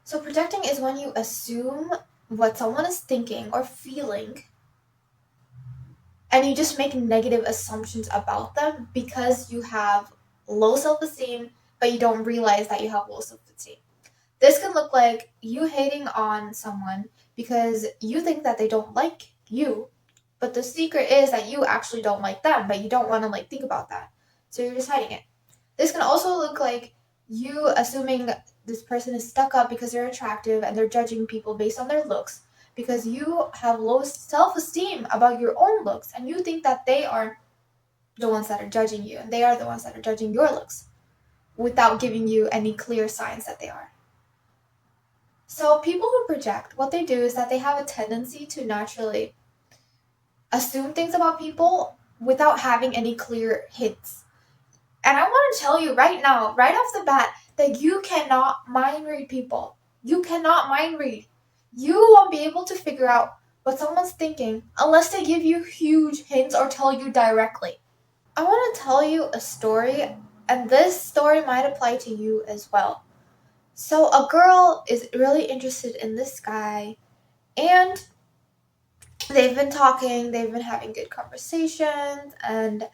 So projecting is when you assume what someone is thinking or feeling and you just make negative assumptions about them because you have low self-esteem, but you don't realize that you have low self-esteem. This can look like you hating on someone because you think that they don't like you, but the secret is that you actually don't like them, but you don't want to think about that. So you're just hiding it. This can also look like you assuming this person is stuck up because they're attractive and they're judging people based on their looks because you have low self-esteem about your own looks and you think that they are the ones that are judging you and they are the ones that are judging your looks without giving you any clear signs that they are. So people who project, what they do is that they have a tendency to naturally assume things about people without having any clear hints. And I want to tell you right now, right off the bat, that you cannot mind read people. You cannot mind read. You won't be able to figure out what someone's thinking unless they give you huge hints or tell you directly. I want to tell you a story, and this story might apply to you as well. So, a girl is really interested in this guy, and they've been talking, they've been having good conversations, and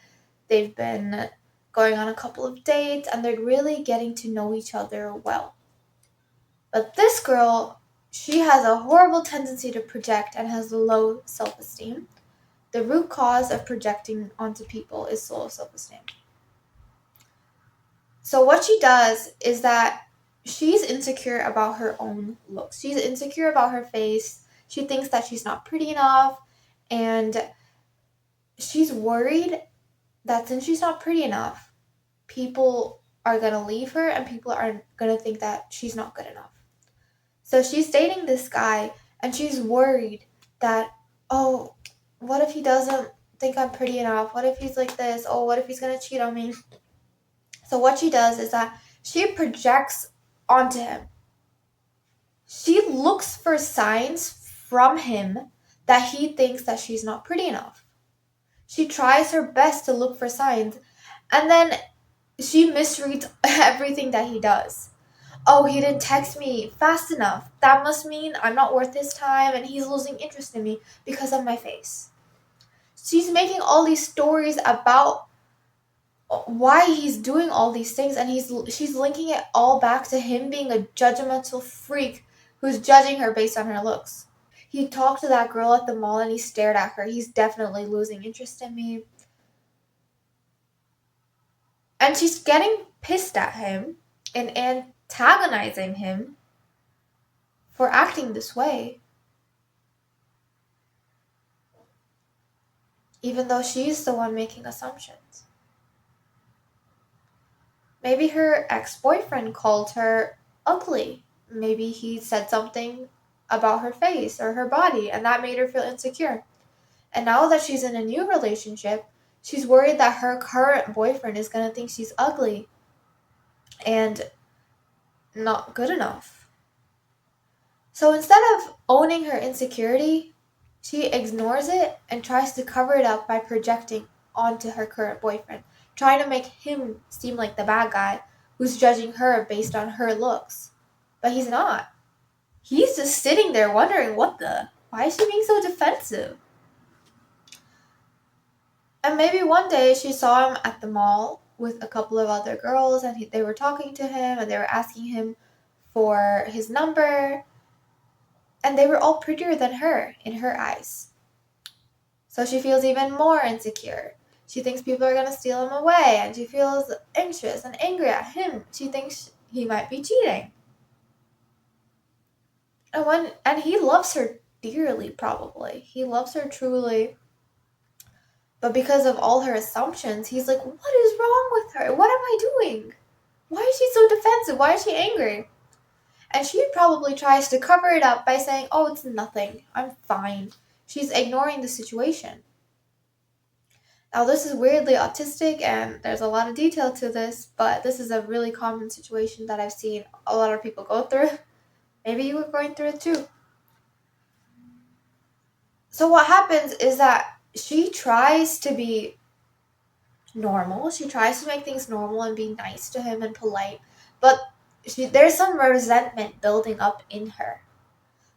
they've been going on a couple of dates, and they're really getting to know each other well. But this girl, she has a horrible tendency to project and has low self esteem. The root cause of projecting onto people is low self esteem. So, what she does is that she's insecure about her own looks. She's insecure about her face. She thinks that she's not pretty enough. And she's worried that since she's not pretty enough, people are going to leave her and people are going to think that she's not good enough. So she's dating this guy and she's worried that, oh, what if he doesn't think I'm pretty enough? What if he's like this? Oh, what if he's going to cheat on me? So what she does is that she projects onto him. She looks for signs from him that he thinks that she's not pretty enough. She tries her best to look for signs, and then she misreads everything that he does. Oh, he didn't text me fast enough. That must mean I'm not worth his time and he's losing interest in me because of my face. She's making all these stories about why he's doing all these things, and she's linking it all back to him being a judgmental freak who's judging her based on her looks. He talked to that girl at the mall and he stared at her. He's definitely losing interest in me. And she's getting pissed at him and antagonizing him for acting this way, even though she's the one making assumptions. Maybe her ex-boyfriend called her ugly. Maybe he said something about her face or her body, and that made her feel insecure. And now that she's in a new relationship, she's worried that her current boyfriend is going to think she's ugly and not good enough. So instead of owning her insecurity, she ignores it and tries to cover it up by projecting onto her current boyfriend, trying to make him seem like the bad guy who's judging her based on her looks. But he's not. He's just sitting there wondering why is she being so defensive? And maybe one day she saw him at the mall with a couple of other girls and they were talking to him and they were asking him for his number. And they were all prettier than her in her eyes. So she feels even more insecure. She thinks people are going to steal him away and she feels anxious and angry at him. She thinks he might be cheating. And he loves her dearly, probably. He loves her truly. But because of all her assumptions, he's like, what is wrong with her? What am I doing? Why is she so defensive? Why is she angry? And she probably tries to cover it up by saying, oh, it's nothing. I'm fine. She's ignoring the situation. Now, this is weirdly autistic, and there's a lot of detail to this, but this is a really common situation that I've seen a lot of people go through. Maybe you were going through it too. So what happens is that she tries to be normal. She tries to make things normal and be nice to him and polite. But there's some resentment building up in her.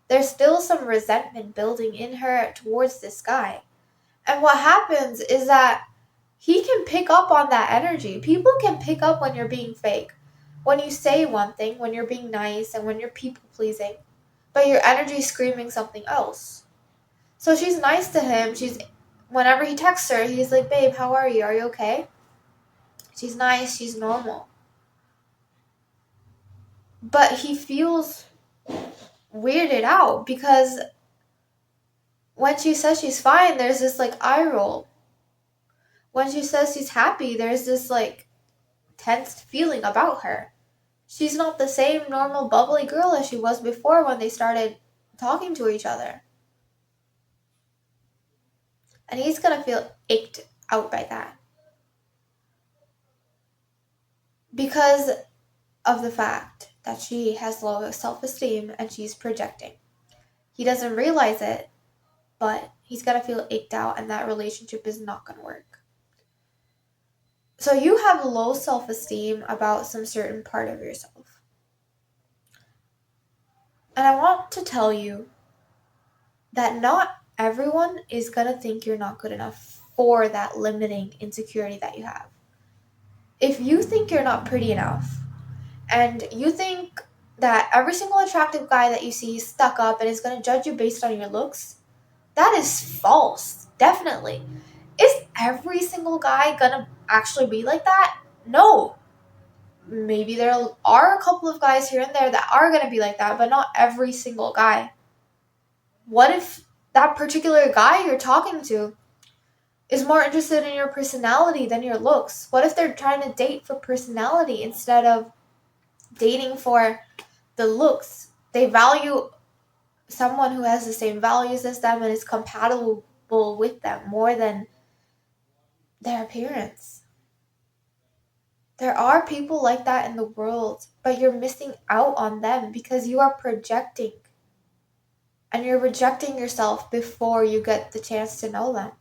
There's still some resentment building in her towards this guy. And what happens is that he can pick up on that energy. People can pick up when you're being fake. When you say one thing, when you're being nice, and when you're people pleasing, but your energy is screaming something else. So she's nice to him. Whenever he texts her, he's like, "Babe, how are you? Are you okay?" She's nice, she's normal. But he feels weirded out because when she says she's fine, there's this like eye roll. When she says she's happy, there's this like tense feeling about her. She's not the same normal bubbly girl as she was before when they started talking to each other. And he's gonna feel ached out by that. Because of the fact that she has low self esteem and she's projecting. He doesn't realize it, but he's gonna feel ached out and that relationship is not gonna work. So you have low self esteem about some certain part of yourself. And I want to tell you that not everyone is going to think you're not good enough for that limiting insecurity that you have. If you think you're not pretty enough and you think that every single attractive guy that you see is stuck up and is going to judge you based on your looks, that is false. Definitely. Is every single guy going to actually be like that? No. Maybe there are a couple of guys here and there that are going to be like that, but not every single guy. What if that particular guy you're talking to is more interested in your personality than your looks? What if they're trying to date for personality instead of dating for the looks? They value someone who has the same values as them and is compatible with them more than their appearance. There are people like that in the world, but you're missing out on them because you are projecting and you're rejecting yourself before you get the chance to know them.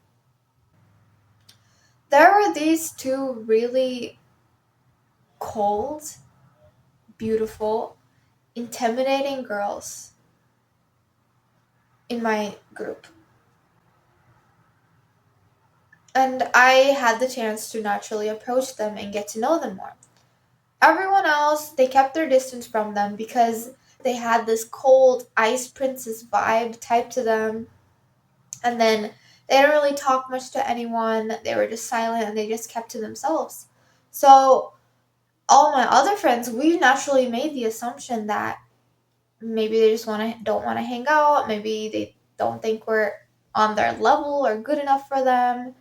There were these two really cold, beautiful, intimidating girls in my group. And I had the chance to naturally approach them and get to know them more. Everyone else, they kept their distance from them because they had this cold ice princess vibe type to them. And then they didn't really talk much to anyone. They were just silent and they just kept to themselves. So all my other friends, we naturally made the assumption that maybe they just don't want to hang out. Maybe they don't think we're on their level or good enough for them.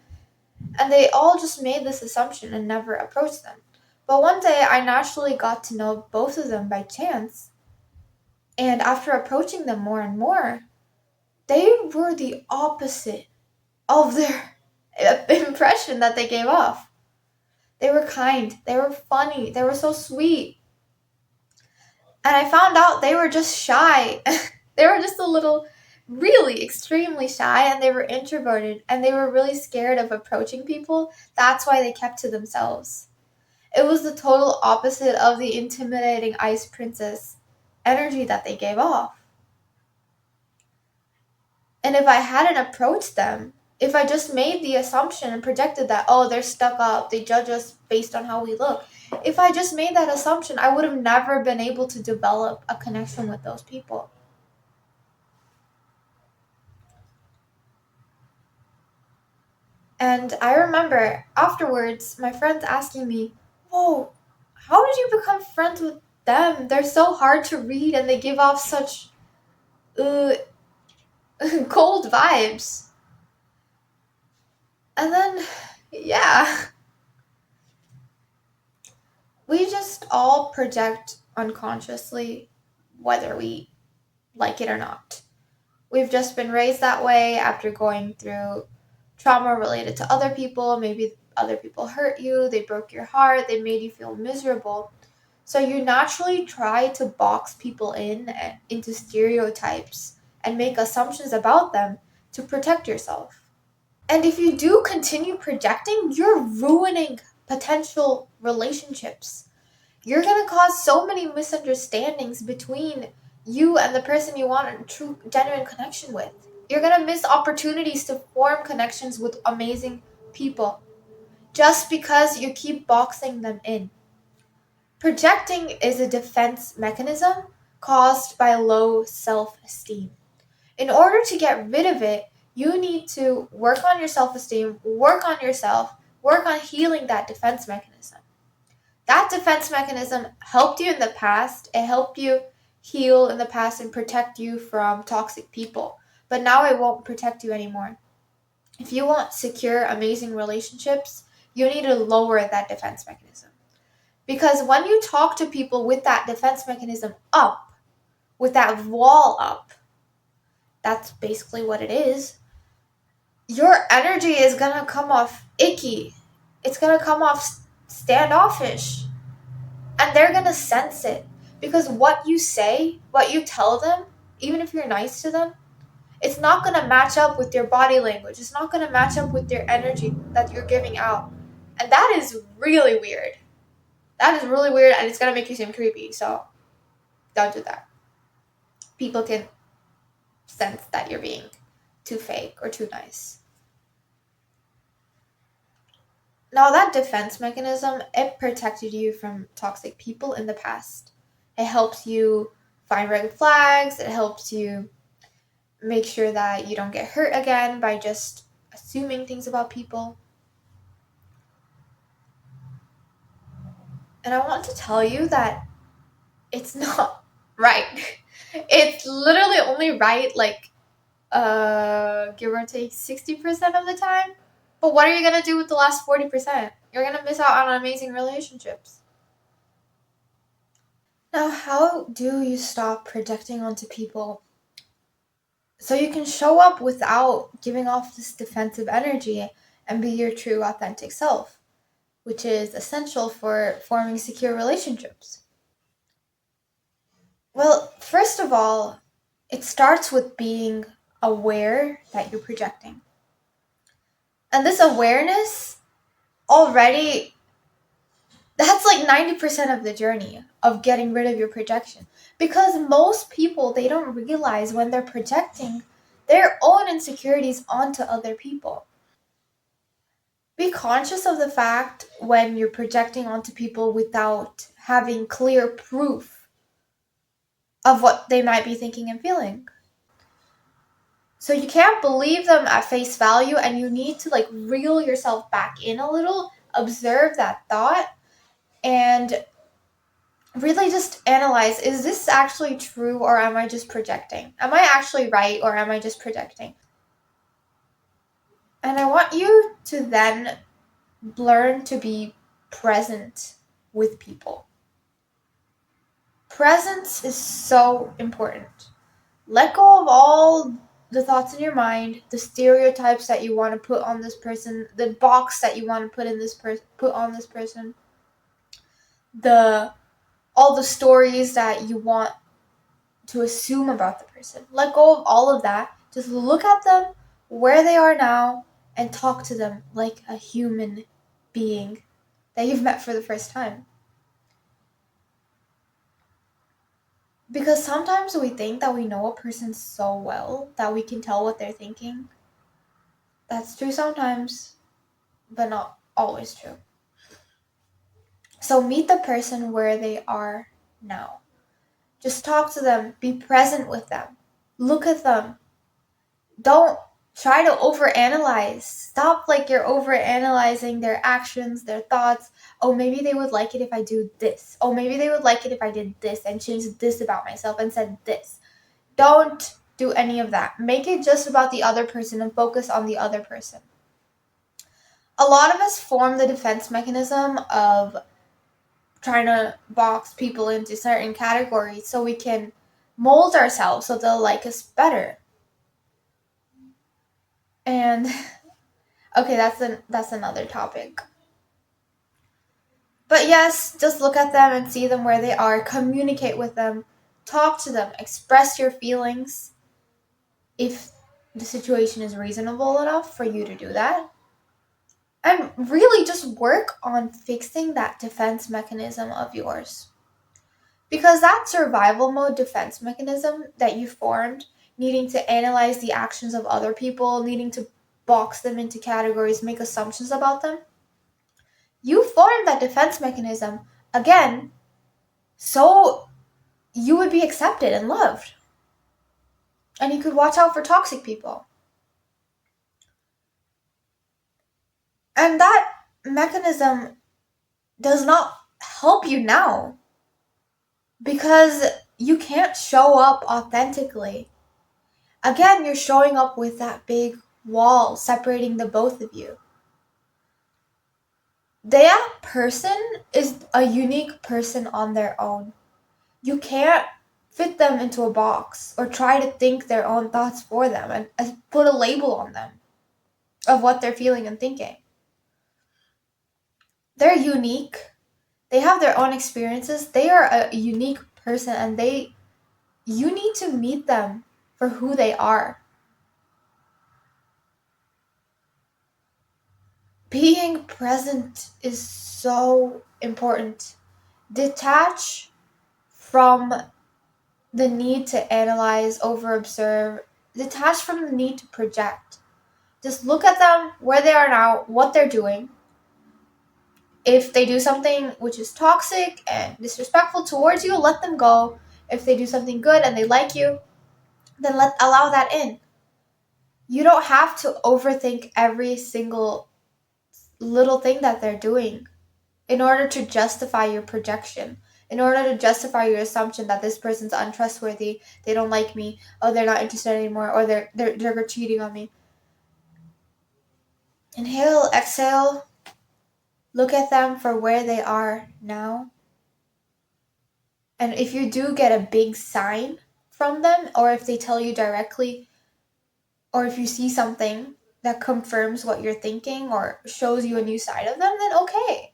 And they all just made this assumption and never approached them. But one day I naturally got to know both of them by chance. And after approaching them more and more, they were the opposite of their impression that they gave off. They were kind, they were funny, they were so sweet. And I found out they were just shy. They were just a little, really extremely shy, and they were introverted, and they were really scared of approaching people. That's why they kept to themselves. It was the total opposite of the intimidating ice princess energy that they gave off. And if I hadn't approached them, if I just made the assumption and projected that, oh, they're stuck up, they judge us based on how we look, if I just made that assumption, I would have never been able to develop a connection with those people. And I remember afterwards, my friends asking me, whoa, how did you become friends with them? They're so hard to read and they give off such uh, cold vibes. And then, yeah, we just all project unconsciously, whether we like it or not. We've just been raised that way after going through trauma related to other people. Maybe other people hurt you, they broke your heart, they made you feel miserable. So you naturally try to box people into stereotypes and make assumptions about them to protect yourself. And if you do continue projecting, you're ruining potential relationships. you're going to cause so many misunderstandings between you and the person you want a true, genuine connection with. You're going to miss opportunities to form connections with amazing people just because you keep boxing them in. Projecting is a defense mechanism caused by low self esteem. In order to get rid of it, you need to work on your self esteem, work on yourself, work on healing that defense mechanism. That defense mechanism helped you in the past. It helped you heal in the past and protect you from toxic people. But now it won't protect you anymore. If you want secure, amazing relationships, you need to lower that defense mechanism. Because when you talk to people with that defense mechanism up, with that wall up, that's basically what it is, your energy is going to come off icky. It's going to come off standoffish. And they're going to sense it. Because what you say, what you tell them, even if you're nice to them, it's not going to match up with your body language. It's not going to match up with your energy that you're giving out. And that is really weird. That is really weird, and it's going to make you seem creepy. So don't do that. People can sense that you're being too fake or too nice. Now, that defense mechanism, it protected you from toxic people in the past. It helps you find red flags. It helps you make sure that you don't get hurt again by just assuming things about people. And I want to tell you that it's not right. It's literally only right, like, give or take 60% of the time. But what are you going to do with the last 40%? You're going to miss out on amazing relationships. Now, how do you stop projecting onto people so you can show up without giving off this defensive energy and be your true, authentic self, which is essential for forming secure relationships? Well, first of all, it starts with being aware that you're projecting. And this awareness already, that's like 90% of the journey of getting rid of your projection. Because most people, they don't realize when they're projecting their own insecurities onto other people. Be conscious of the fact when you're projecting onto people without having clear proof of what they might be thinking and feeling. So you can't believe them at face value, and you need to like reel yourself back in a little, observe that thought, and really just analyze, is this actually true or am I just projecting? Am I actually right or am I just projecting? And I want you to then learn to be present with people. Presence is so important. Let go of all the thoughts in your mind, the stereotypes that you want to put on this person, the box that you want to put in this put on this person, the all the stories that you want to assume about the person. Let go of all of that. Just look at them where they are now and talk to them like a human being that you've met for the first time. Because sometimes we think that we know a person so well that we can tell what they're thinking. That's true sometimes, but not always true. So meet the person where they are now. Just talk to them, be present with them, look at them. Don't try to overanalyze. Stop like you're overanalyzing their actions, their thoughts. Oh, maybe they would like it if I do this. Oh, maybe they would like it if I did this and changed this about myself and said this. Don't do any of that. Make it just about the other person and focus on the other person. A lot of us form the defense mechanism of trying to box people into certain categories so we can mold ourselves so they'll like us better. And okay, that's another topic. But yes, just look at them and see them where they are, communicate with them, talk to them, express your feelings if the situation is reasonable enough for you to do that. And really just work on fixing that defense mechanism of yours. Because that survival mode defense mechanism that you formed, needing to analyze the actions of other people, needing to box them into categories, make assumptions about them, you formed that defense mechanism again so you would be accepted and loved. And you could watch out for toxic people. And that mechanism does not help you now because you can't show up authentically. Again, you're showing up with that big wall separating the both of you. That person is a unique person on their own. You can't fit them into a box or try to think their own thoughts for them and put a label on them of what they're feeling and thinking. They're unique. They have their own experiences. They are a unique person and you need to meet them for who they are. Being present is so important. Detach from the need to analyze, over observe, detach from the need to project. Just look at them where they are now, what they're doing. If they do something which is toxic and disrespectful towards you, let them go. If they do something good and they like you, then allow that in. You don't have to overthink every single little thing that they're doing in order to justify your projection, in order to justify your assumption that this person's untrustworthy, they don't like me, oh, they're not interested anymore, or they're cheating on me. Inhale, exhale, look at them for where they are now. And if you do get a big sign from them, or if they tell you directly, or if you see something that confirms what you're thinking or shows you a new side of them, then okay.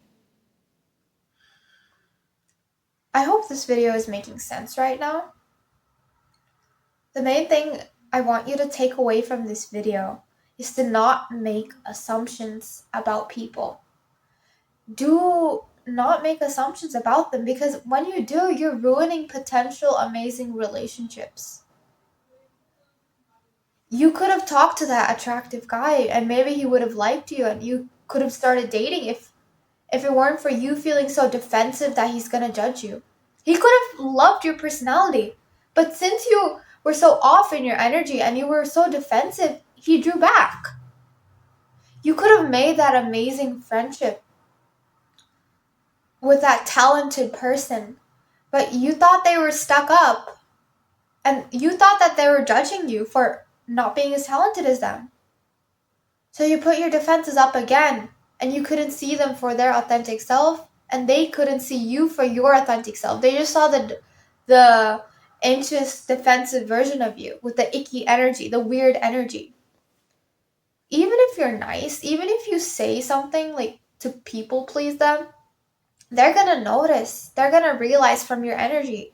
I hope this video is making sense right now. The main thing I want you to take away from this video is to not make assumptions about people. Do not make assumptions about them because when you do, you're ruining potential amazing relationships. You could have talked to that attractive guy and maybe he would have liked you and you could have started dating if it weren't for you feeling so defensive that he's gonna judge you. He could have loved your personality, but since you were so off in your energy and you were so defensive, he drew back. You could have made that amazing friendship with that talented person, but you thought they were stuck up and you thought that they were judging you for not being as talented as them. So you put your defenses up again and you couldn't see them for their authentic self and they couldn't see you for your authentic self. They just saw the anxious defensive version of you with the icky energy, the weird energy. Even if you're nice, even if you say something like to people please them, they're gonna notice. They're gonna realize from your energy.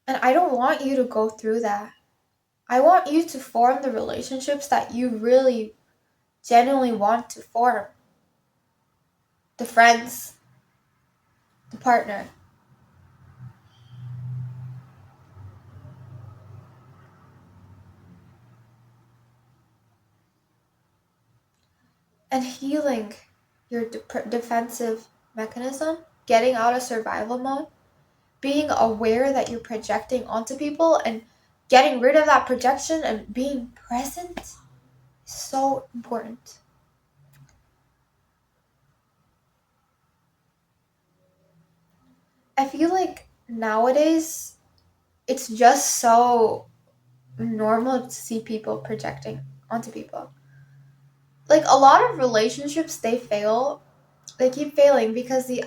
And I don't want you to go through that. I want you to form the relationships that you really genuinely want to form. The friends, the partner. And healing your defensive mechanism, getting out of survival mode, being aware that you're projecting onto people and getting rid of that projection and being present is so important. I feel like nowadays it's just so normal to see people projecting onto people. Like a lot of relationships, they fail. They keep failing because like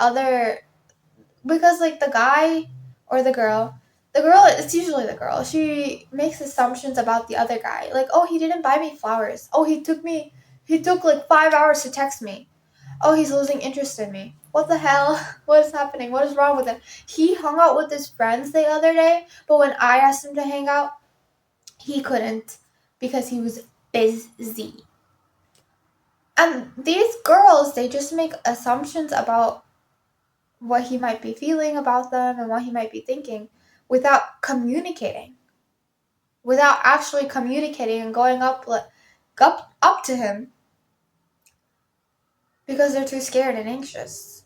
the guy or the girl, it's usually the girl, she makes assumptions about the other guy. Like, oh, he didn't buy me flowers. Oh, he took like 5 hours to text me. Oh, he's losing interest in me. What the hell? What is happening? What is wrong with him? He hung out with his friends the other day, but when I asked him to hang out, he couldn't because he was busy. And these girls, they just make assumptions about what he might be feeling about them and what he might be thinking without communicating, without actually communicating and going up to him because they're too scared and anxious.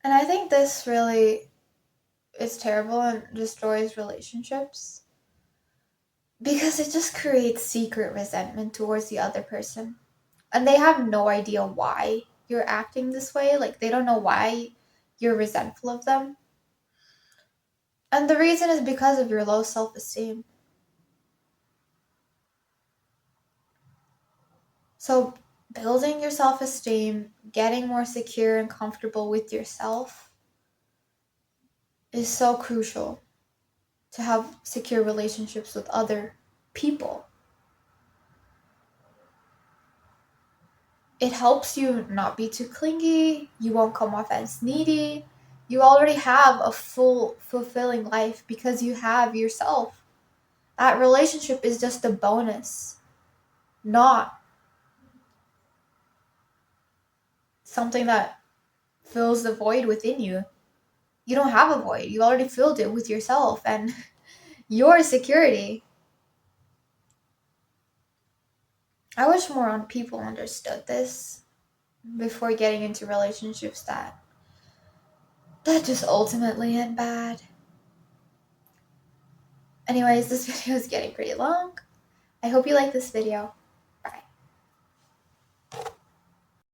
And I think this really is terrible and destroys relationships because it just creates secret resentment towards the other person. And they have no idea why you're acting this way. Like, they don't know why you're resentful of them. And the reason is because of your low self esteem. So, building your self esteem, getting more secure and comfortable with yourself is so crucial to have secure relationships with other people. It helps you not be too clingy, you won't come off as needy. You already have a full, fulfilling life because you have yourself. That relationship is just a bonus, not something that fills the void within you. You don't have a void, you already filled it with yourself and your security. I wish more on people understood this before getting into relationships that just ultimately end bad. Anyways, this video is getting pretty long. I hope you like this video.